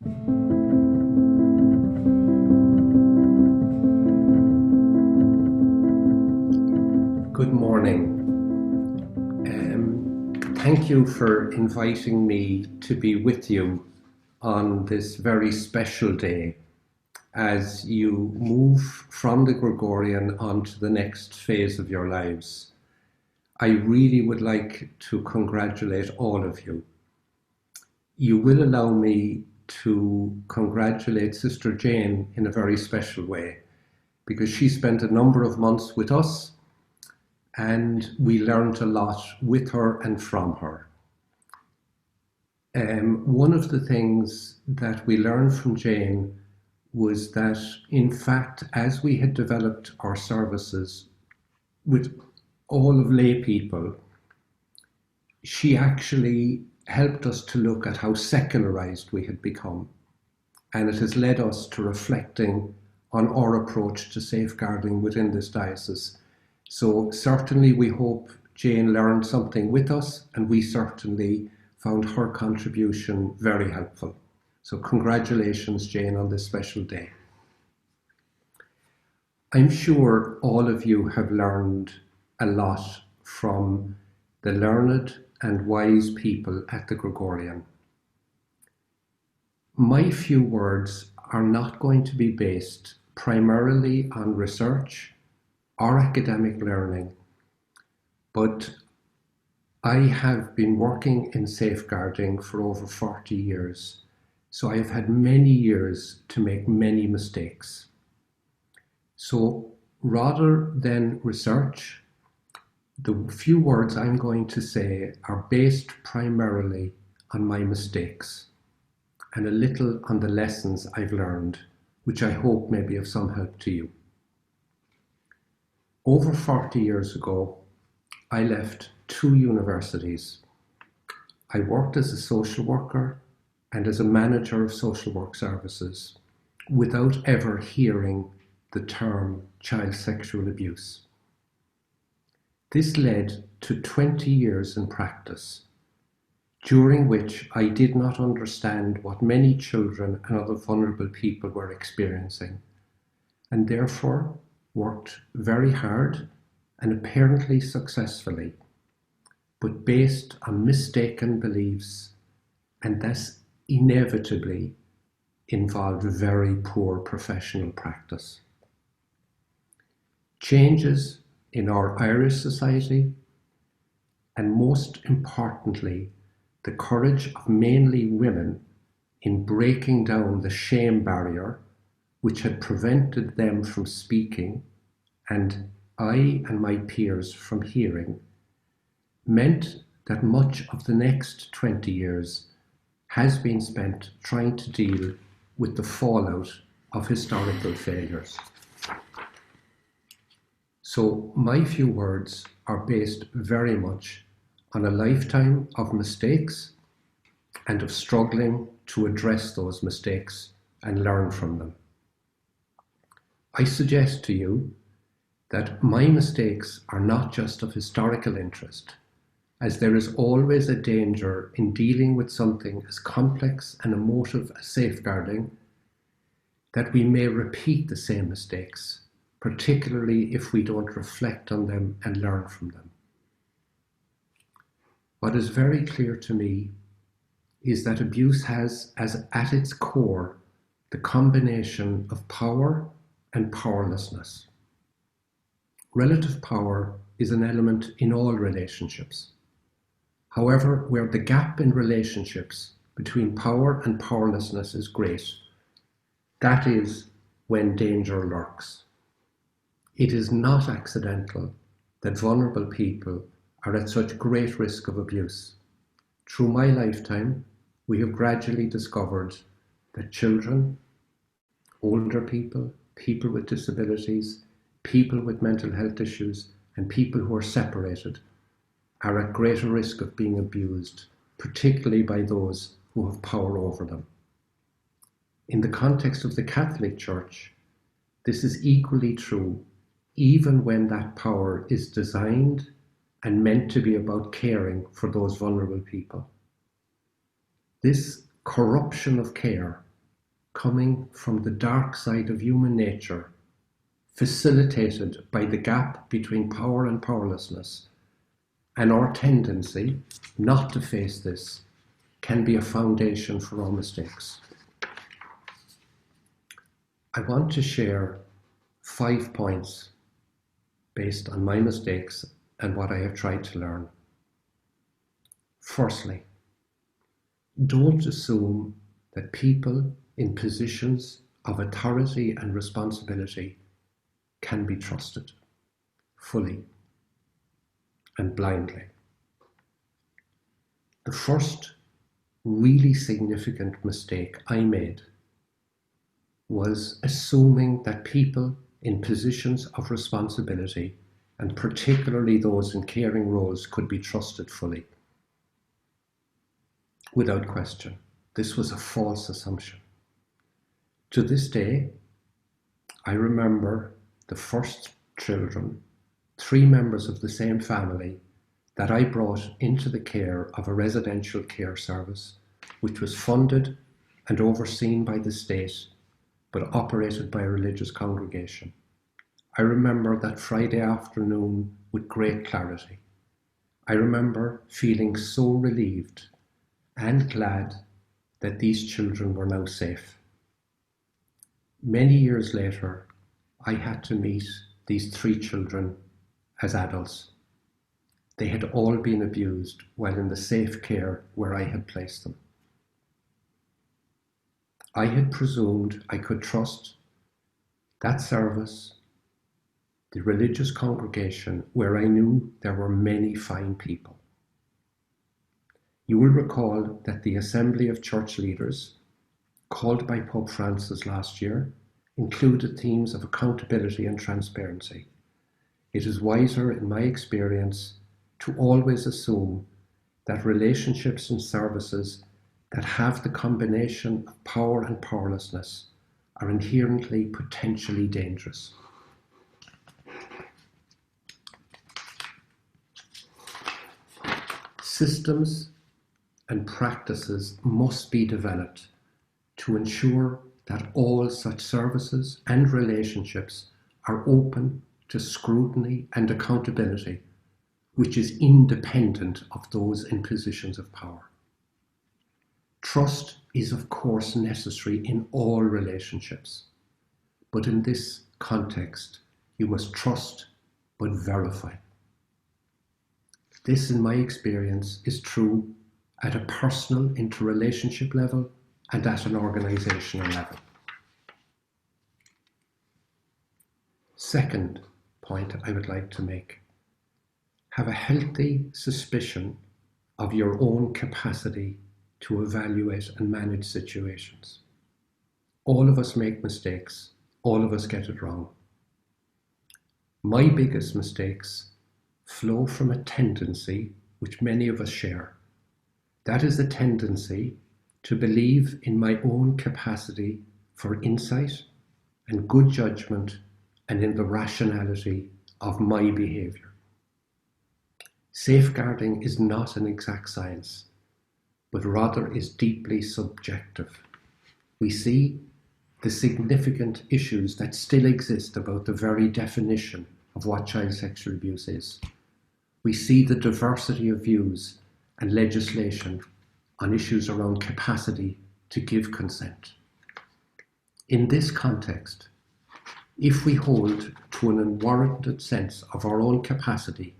Good morning. Thank you for inviting me to be with you on this very special day as you move from the Gregorian onto the next phase of your lives. I really would like to congratulate all of you. You will allow me to congratulate Sister Jane in a very special way because she spent a number of months with us and we learned a lot with her and from her. One of the things that we learned from Jane was that, in fact, as we had developed our services with all of lay people, she actually helped us to look at how secularized we had become. And it has led us to reflecting on our approach to safeguarding within this diocese. So certainly we hope Jane learned something with us, and we certainly found her contribution very helpful. So congratulations, Jane, on this special day. I'm sure all of you have learned a lot from the learned and wise people at the Gregorian. My few words are not going to be based primarily on research or academic learning, but I have been working in safeguarding for over 40 years, so I have had many years to make many mistakes. So rather than research, the few words I'm going to say are based primarily on my mistakes and a little on the lessons I've learned, which I hope may be of some help to you. Over 40 years ago, I left 2 universities. I worked as a social worker and as a manager of social work services without ever hearing the term child sexual abuse. This led to 20 years in practice, during which I did not understand what many children and other vulnerable people were experiencing, and therefore worked very hard and apparently successfully, but based on mistaken beliefs, and thus inevitably involved very poor professional practice. Changes in our Irish society, and most importantly, the courage of mainly women in breaking down the shame barrier which had prevented them from speaking and I and my peers from hearing, meant that much of the next 20 years has been spent trying to deal with the fallout of historical failures. So my few words are based very much on a lifetime of mistakes and of struggling to address those mistakes and learn from them. I suggest to you that my mistakes are not just of historical interest, as there is always a danger in dealing with something as complex and emotive as safeguarding that we may repeat the same mistakes, particularly if we don't reflect on them and learn from them. What is very clear to me is that abuse has as at its core the combination of power and powerlessness. Relative power is an element in all relationships. However, where the gap in relationships between power and powerlessness is great, that is when danger lurks. It is not accidental that vulnerable people are at such great risk of abuse. Through my lifetime, we have gradually discovered that children, older people, people with disabilities, people with mental health issues, and people who are separated are at greater risk of being abused, particularly by those who have power over them. In the context of the Catholic Church, this is equally true, even when that power is designed and meant to be about caring for those vulnerable people. This corruption of care coming from the dark side of human nature, facilitated by the gap between power and powerlessness, and our tendency not to face this, can be a foundation for our mistakes. I want to share 5 points based on my mistakes and what I have tried to learn. Firstly, don't assume that people in positions of authority and responsibility can be trusted fully and blindly. The first really significant mistake I made was assuming that people in positions of responsibility, and particularly those in caring roles, could be trusted fully. Without question, this was a false assumption. To this day, I remember the first children, 3 members of the same family, that I brought into the care of a residential care service, which was funded and overseen by the state, but operated by a religious congregation. I remember that Friday afternoon with great clarity. I remember feeling so relieved and glad that these children were now safe. Many years later, I had to meet these 3 children as adults. They had all been abused while in the safe care where I had placed them. I had presumed I could trust that service, the religious congregation, where I knew there were many fine people. You will recall that the Assembly of Church Leaders, called by Pope Francis last year, included themes of accountability and transparency. It is wiser, in my experience, to always assume that relationships and services that have the combination of power and powerlessness are inherently potentially dangerous. Systems and practices must be developed to ensure that all such services and relationships are open to scrutiny and accountability, which is independent of those in positions of power. Trust is, of course, necessary in all relationships, but in this context, you must trust but verify. This, in my experience, is true at a personal interrelationship level and at an organizational level. Second point I would like to make: have a healthy suspicion of your own capacity to evaluate and manage situations. All of us make mistakes. All of us get it wrong. My biggest mistakes flow from a tendency which many of us share. That is a tendency to believe in my own capacity for insight and good judgment and in the rationality of my behaviour. Safeguarding is not an exact science, but rather is deeply subjective. We see the significant issues that still exist about the very definition of what child sexual abuse is. We see the diversity of views and legislation on issues around capacity to give consent. In this context, if we hold to an unwarranted sense of our own capacity,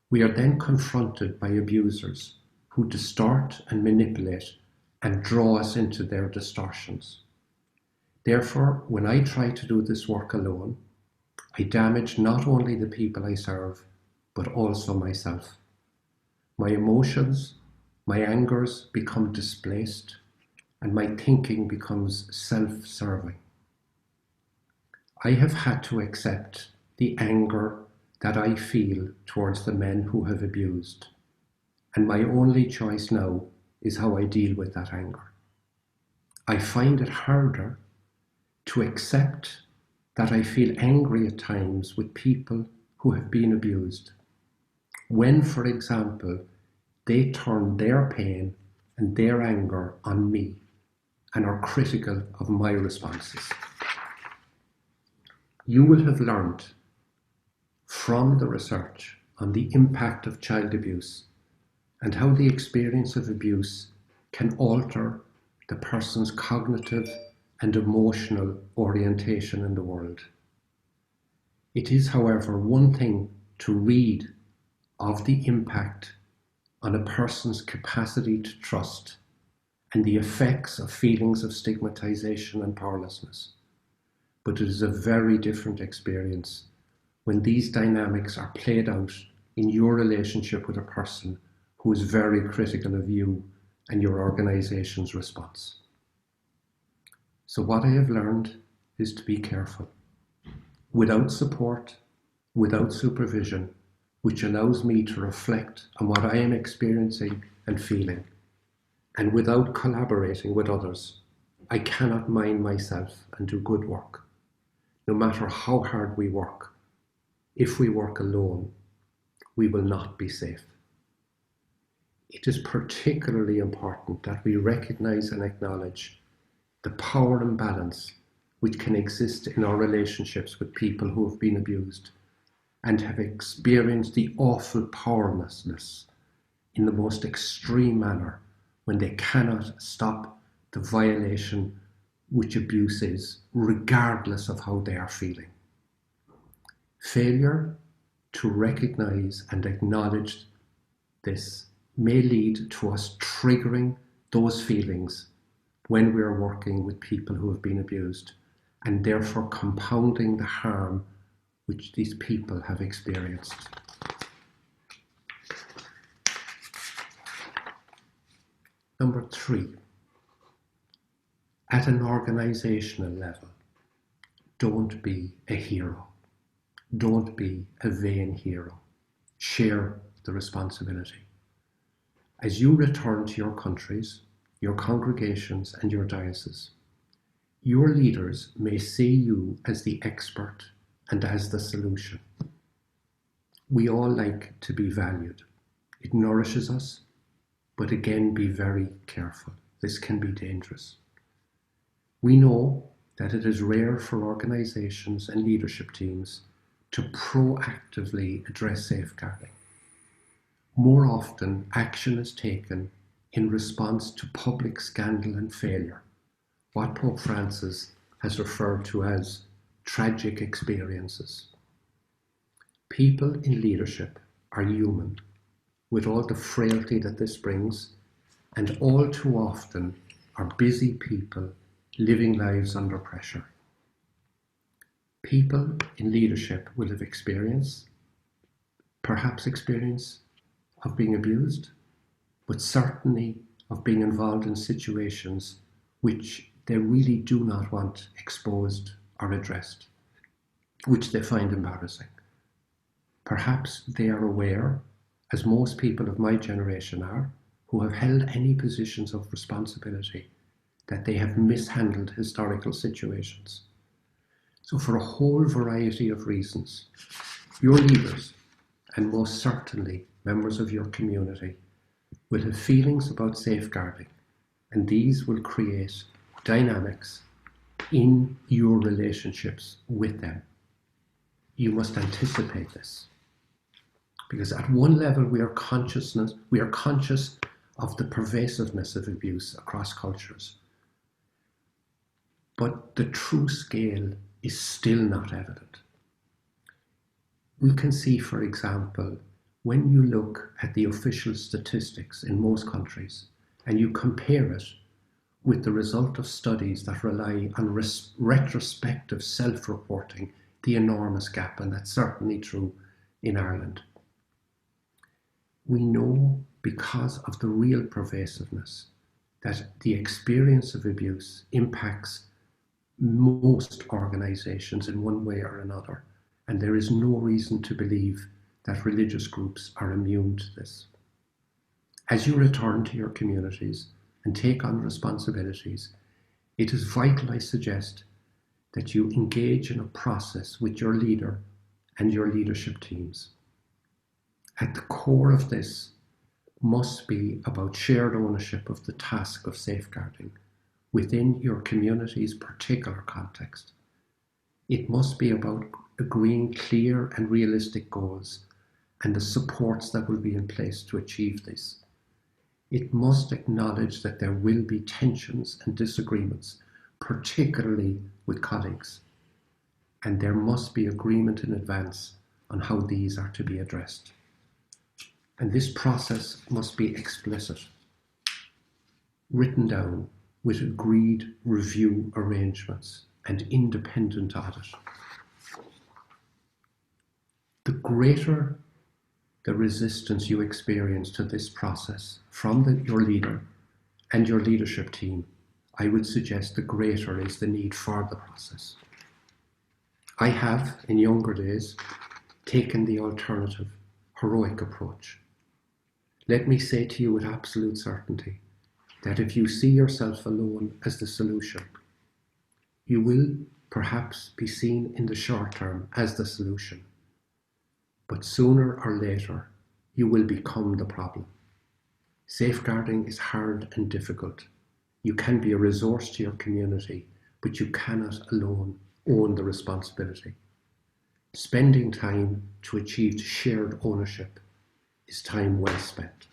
we are then confronted by abusers who distort and manipulate and draw us into their distortions. Therefore, when I try to do this work alone, I damage not only the people I serve, but also myself. My emotions, my angers become displaced, and my thinking becomes self-serving. I have had to accept the anger that I feel towards the men who have abused, and my only choice now is how I deal with that anger. I find it harder to accept that I feel angry at times with people who have been abused, when, for example, they turn their pain and their anger on me and are critical of my responses. You will have learned from the research on the impact of child abuse and how the experience of abuse can alter the person's cognitive and emotional orientation in the world. It is, however, one thing to read of the impact on a person's capacity to trust and the effects of feelings of stigmatization and powerlessness. But it is a very different experience when these dynamics are played out in your relationship with a person who is very critical of you and your organization's response. So what I have learned is to be careful. Without support, without supervision, which allows me to reflect on what I am experiencing and feeling, and without collaborating with others, I cannot mind myself and do good work. No matter how hard we work, if we work alone, we will not be safe. It is particularly important that we recognize and acknowledge the power imbalance which can exist in our relationships with people who have been abused and have experienced the awful powerlessness in the most extreme manner when they cannot stop the violation which abuse is, regardless of how they are feeling. Failure to recognize and acknowledge this may lead to us triggering those feelings when we are working with people who have been abused, and therefore compounding the harm which these people have experienced. Number 3, at an organizational level, don't be a hero. Don't be a vain hero. Share the responsibility. As you return to your countries, your congregations, and your dioceses, your leaders may see you as the expert and as the solution. We all like to be valued. It nourishes us, but again, be very careful. This can be dangerous. We know that it is rare for organizations and leadership teams to proactively address safeguarding. More often, action is taken in response to public scandal and failure, what Pope Francis has referred to as tragic experiences. People in leadership are human, with all the frailty that this brings, and all too often are busy people living lives under pressure. People in leadership will have perhaps experience of being abused, but certainly of being involved in situations which they really do not want exposed or addressed, which they find embarrassing. Perhaps they are aware, as most people of my generation are, who have held any positions of responsibility, that they have mishandled historical situations. So for a whole variety of reasons, your leaders, and most certainly members of your community, will have feelings about safeguarding, and these will create dynamics in your relationships with them. You must anticipate this, because at one level we are conscious of the pervasiveness of abuse across cultures, but the true scale is still not evident. We can see, for example, when you look at the official statistics in most countries and you compare it with the result of studies that rely on retrospective self-reporting, the enormous gap, and that's certainly true in Ireland. We know, because of the real pervasiveness, that the experience of abuse impacts most organizations in one way or another, and there is no reason to believe that religious groups are immune to this. As you return to your communities and take on responsibilities, it is vital, I suggest, that you engage in a process with your leader and your leadership teams. At the core of this must be about shared ownership of the task of safeguarding, within your community's particular context. It must be about agreeing clear and realistic goals and the supports that will be in place to achieve this. It must acknowledge that there will be tensions and disagreements, particularly with colleagues, and there must be agreement in advance on how these are to be addressed. And this process must be explicit, written down with agreed review arrangements and independent audit. The greater the resistance you experience to this process from your leader and your leadership team, I would suggest the greater is the need for the process. I have, in younger days, taken the alternative, heroic approach. Let me say to you with absolute certainty that if you see yourself alone as the solution, you will perhaps be seen in the short term as the solution, but sooner or later you will become the problem. Safeguarding is hard and difficult. You can be a resource to your community, but you cannot alone own the responsibility. Spending time to achieve shared ownership is time well spent.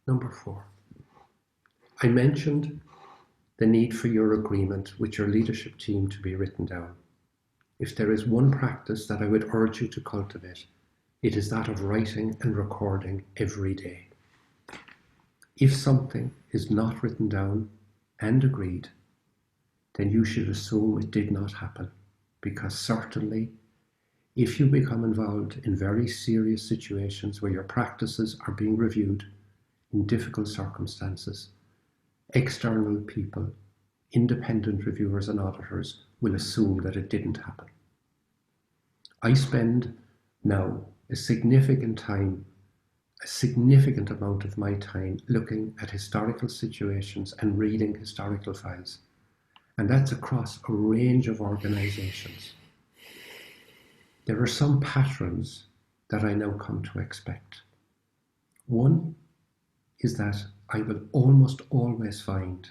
Number 4. I mentioned the need for your agreement with your leadership team to be written down. If there is one practice that I would urge you to cultivate, it is that of writing and recording every day. If something is not written down and agreed, then you should assume it did not happen, because certainly if you become involved in very serious situations where your practices are being reviewed in difficult circumstances, external people, independent reviewers and auditors will assume that it didn't happen. I spend now a significant amount of my time looking at historical situations and reading historical files, and that's across a range of organizations. There are some patterns that I now come to expect. One is that I will almost always find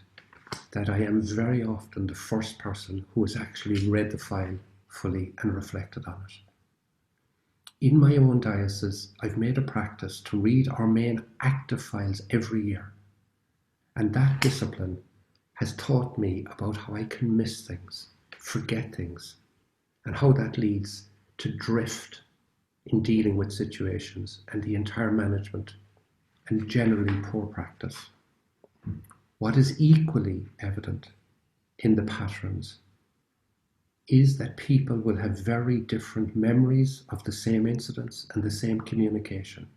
that I am very often the first person who has actually read the file fully and reflected on it. In my own diocese, I've made a practice to read our main active files every year, and that discipline has taught me about how I can miss things, forget things, and how that leads to drift in dealing with situations and the entire management and generally poor practice. What is equally evident in the patterns is that people will have very different memories of the same incidents and the same communication.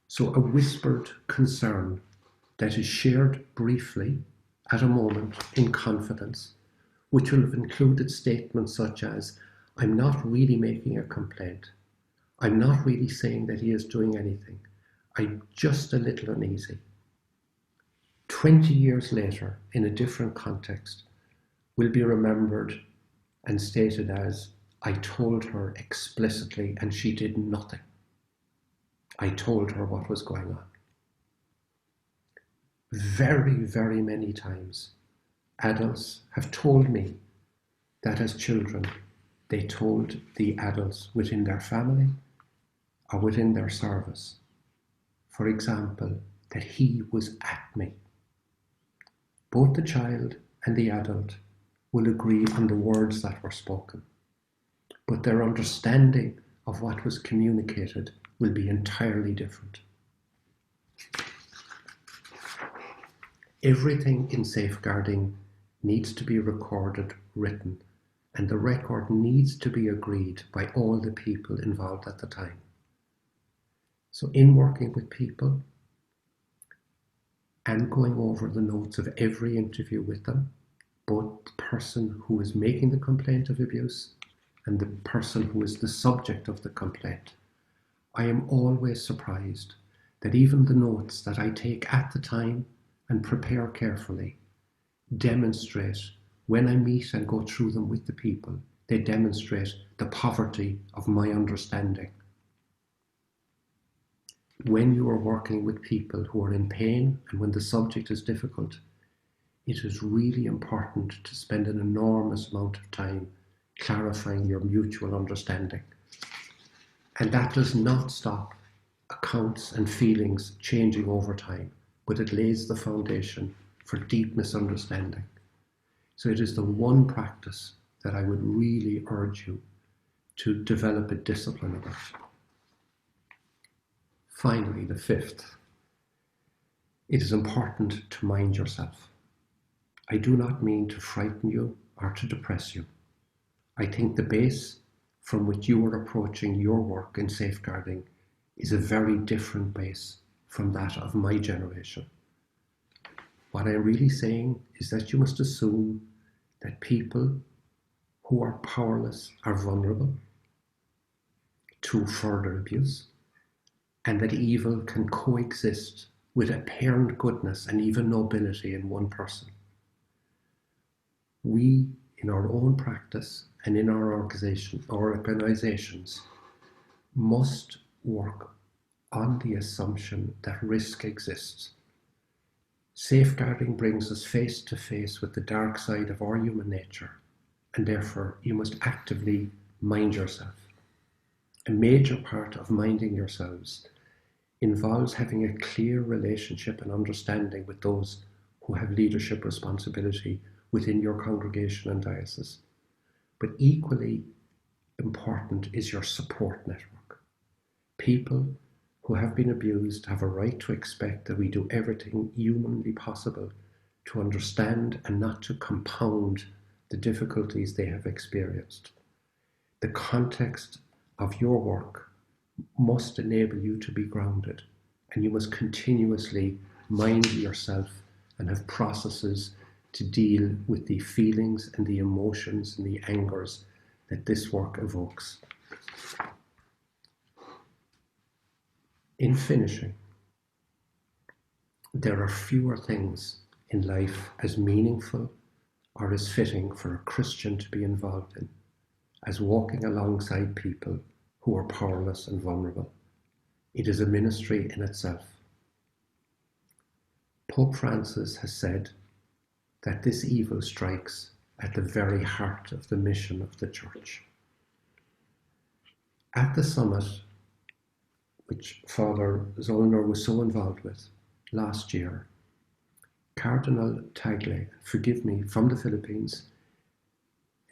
So a whispered concern that is shared briefly at a moment in confidence, which will have included statements such as, "I'm not really making a complaint. I'm not really saying that he is doing anything. I'm just a little uneasy." 20 years later, in a different context, will be remembered and stated as, "I told her explicitly and she did nothing. I told her what was going on." Very, very many times, adults have told me that as children, they told the adults within their family or within their service, for example, that he was at me. Both the child and the adult will agree on the words that were spoken, but their understanding of what was communicated will be entirely different. Everything in safeguarding needs to be recorded, written, and the record needs to be agreed by all the people involved at the time. So in working with people and going over the notes of every interview with them, both the person who is making the complaint of abuse and the person who is the subject of the complaint, I am always surprised that even the notes that I take at the time and prepare carefully demonstrate, when I meet and go through them with the people, they demonstrate the poverty of my understanding. when you are working with people who are in pain and when the subject is difficult, it is really important to spend an enormous amount of time clarifying your mutual understanding. And that does not stop accounts and feelings changing over time, but it lays the foundation for deep misunderstanding. So it is the one practice that I would really urge you to develop a discipline about. Finally, the fifth, it is important to mind yourself. I do not mean to frighten you or to depress you. I think the base from which you are approaching your work in safeguarding is a very different base from that of my generation. What I'm really saying is that you must assume that people who are powerless are vulnerable to further abuse, and that evil can coexist with apparent goodness and even nobility in one person. We, in our own practice and in our organizations, must work on the assumption that risk exists. Safeguarding brings us face to face with the dark side of our human nature, and therefore you must actively mind yourself. A major part of minding yourselves involves having a clear relationship and understanding with those who have leadership responsibility within your congregation and diocese. But equally important is your support network. People who have been abused have a right to expect that we do everything humanly possible to understand and not to compound the difficulties they have experienced. The context of your work must enable you to be grounded, and you must continuously mind yourself and have processes to deal with the feelings and the emotions and the angers that this work evokes. In finishing, there are fewer things in life as meaningful or as fitting for a Christian to be involved in as walking alongside people who are powerless and vulnerable. It is a ministry in itself. Pope Francis has said that this evil strikes at the very heart of the mission of the Church. At the summit, which Father Zollner was so involved with last year, Cardinal Tagle, forgive me, from the Philippines,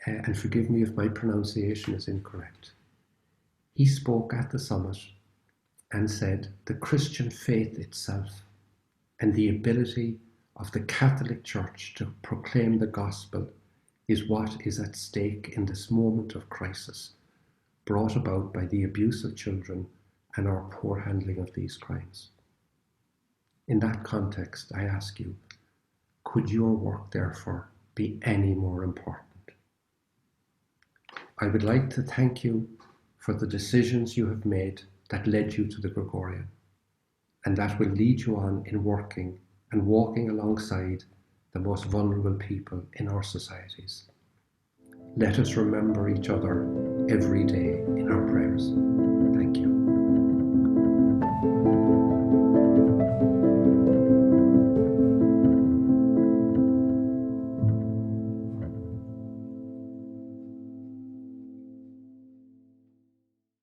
and forgive me if my pronunciation is incorrect, he spoke at the summit and said the Christian faith itself and the ability of the Catholic Church to proclaim the gospel is what is at stake in this moment of crisis brought about by the abuse of children and our poor handling of these crimes. In that context, I ask you, could your work therefore be any more important? I would like to thank you for the decisions you have made that led you to the Gregorian, and that will lead you on in working and walking alongside the most vulnerable people in our societies. Let us remember each other every day in our prayers.